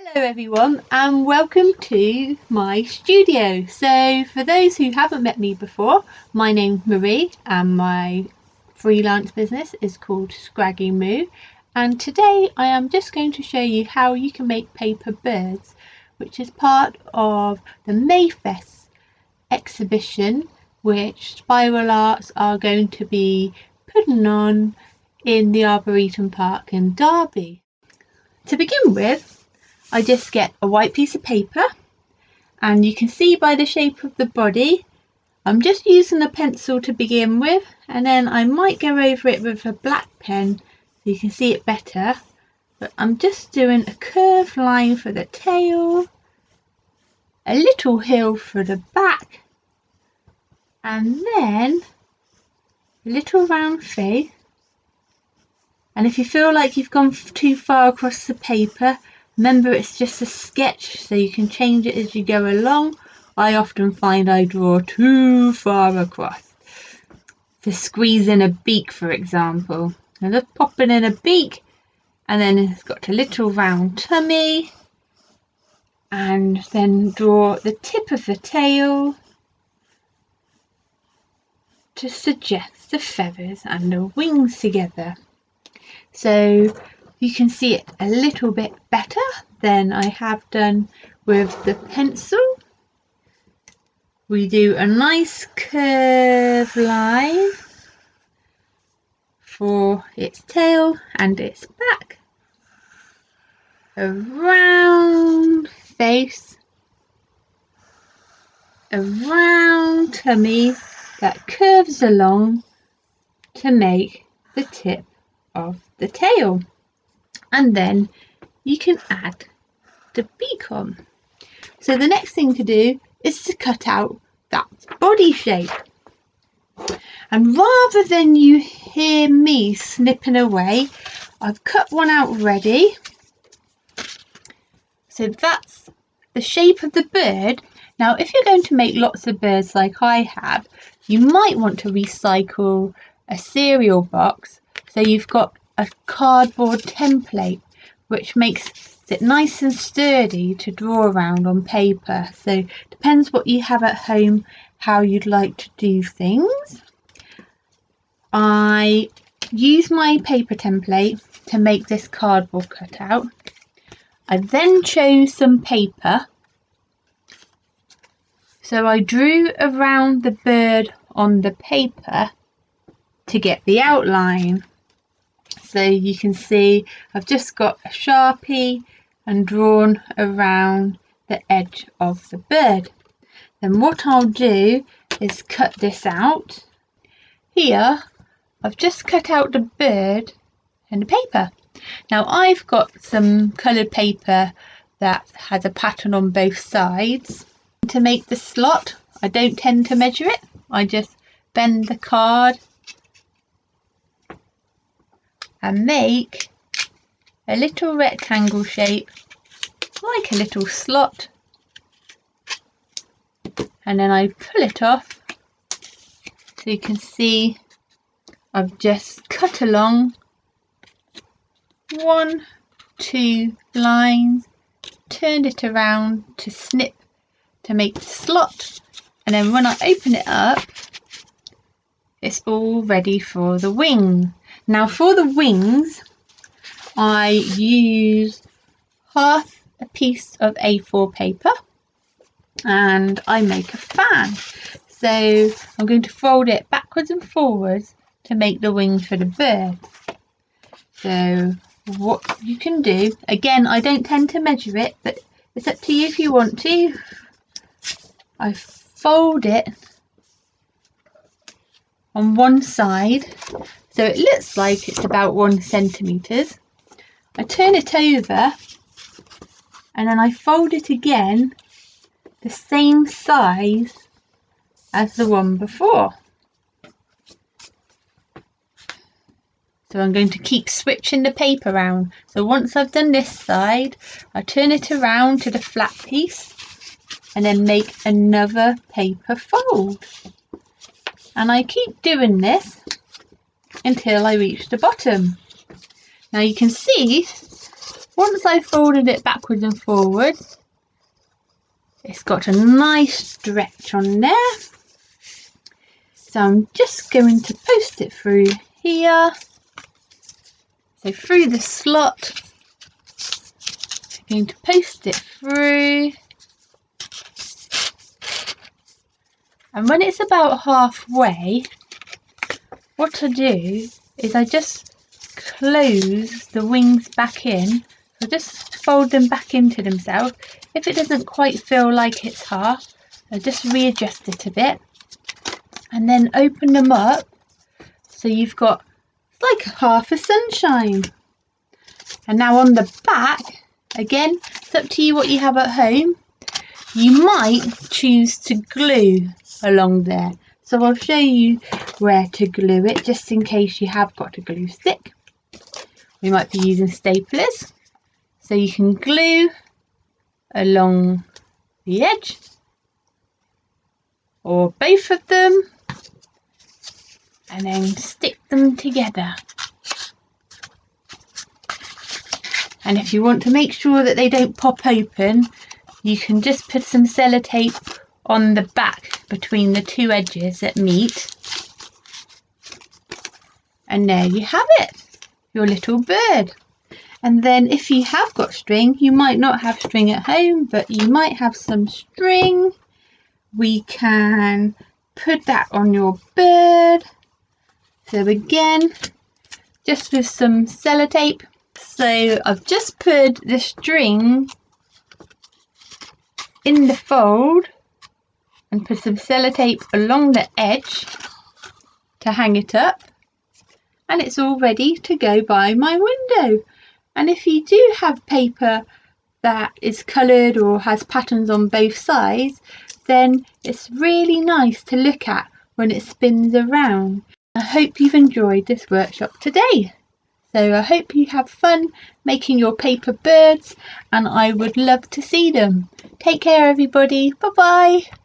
Hello everyone and welcome to my studio. So for those who haven't met me before, my name's Marie and my freelance business is called Scraggy Moo, and today I am just going to show you how you can make paper birds, which is part of the Mayfest exhibition which Spiral Arts are going to be putting on in the Arboretum Park in Derby. To begin with, I just get a white piece of paper, and you can see by the shape of the body I'm just using a pencil to begin with, and then I might go over it with a black pen so you can see it better, but I'm just doing a curved line for the tail, a little hill for the back, and then a little round face. And if you feel like you've gone too far across the paper, remember it's just a sketch, so you can change it as you go along. I often find I draw too far across. To squeeze in a beak, for example. I'm just popping in a beak, and then it's got a little round tummy, and then draw the tip of the tail to suggest the feathers and the wings together. So you can see it a little bit better than I have done with the pencil. We do a nice curved line for its tail and its back, a round face, a round tummy that curves along to make the tip of the tail, and then you can add the beak on. So the next thing to do is to cut out that body shape, and rather than you hear me snipping away, I've cut one out ready. So that's the shape of the bird. Now if you're going to make lots of birds like I have, you might want to recycle a cereal box, so you've got a cardboard template which makes it nice and sturdy to draw around on paper. So depends what you have at home, how you'd like to do things. I use my paper template to make this cardboard cutout. I then chose some paper, so I drew around the bird on the paper to get the outline. So you can see I've just got a Sharpie and drawn around the edge of the bird. Then what I'll do is cut this out. Here I've just cut out the bird and the paper. Now I've got some coloured paper that has a pattern on both sides. To make the slot, I don't tend to measure it. I just bend the card and make a little rectangle shape, like a little slot, and then I pull it off, so you can see I've just cut along 1, 2 lines, turned it around to snip to make the slot, and then when I open it up, it's all ready for the wing. Now for the wings, I use half a piece of A4 paper and I make a fan. So I'm going to fold it backwards and forwards to make the wings for the bird. So what you can do, again I don't tend to measure it, but it's up to you if you want to. I fold it on one side so it looks like it's about 1 centimetre. I turn it over and then I fold it again the same size as the one before. So I'm going to keep switching the paper around. So once I've done this side, I turn it around to the flat piece and then make another paper fold. And I keep doing this until I reach the bottom. Now you can see once I've folded it backwards and forwards, it's got a nice stretch on there. So I'm just going to post it through here. So through the slot, I'm going to post it through. And when it's about halfway, what I do is I just close the wings back in. So just fold them back into themselves. If it doesn't quite feel like it's half, I just readjust it a bit and then open them up so you've got like half a sunshine. And now on the back, again, it's up to you what you have at home. You might choose to glue along there. So I'll show you where to glue it just in case you have got a glue stick. We might be using staplers. So you can glue along the edge or both of them and then stick them together. And if you want to make sure that they don't pop open, you can just put some sellotape on the back between the two edges that meet. And there you have it, your little bird. And then if you have got string, you might not have string at home, but you might have some string. We can put that on your bird. So again, just with some sellotape. So I've just put the string in the fold and put some sellotape along the edge to hang it up. And it's all ready to go by my window. And if you do have paper that is coloured or has patterns on both sides, then it's really nice to look at when it spins around. I hope you've enjoyed this workshop today. So I hope you have fun making your paper birds, and I would love to see them. Take care everybody. Bye bye.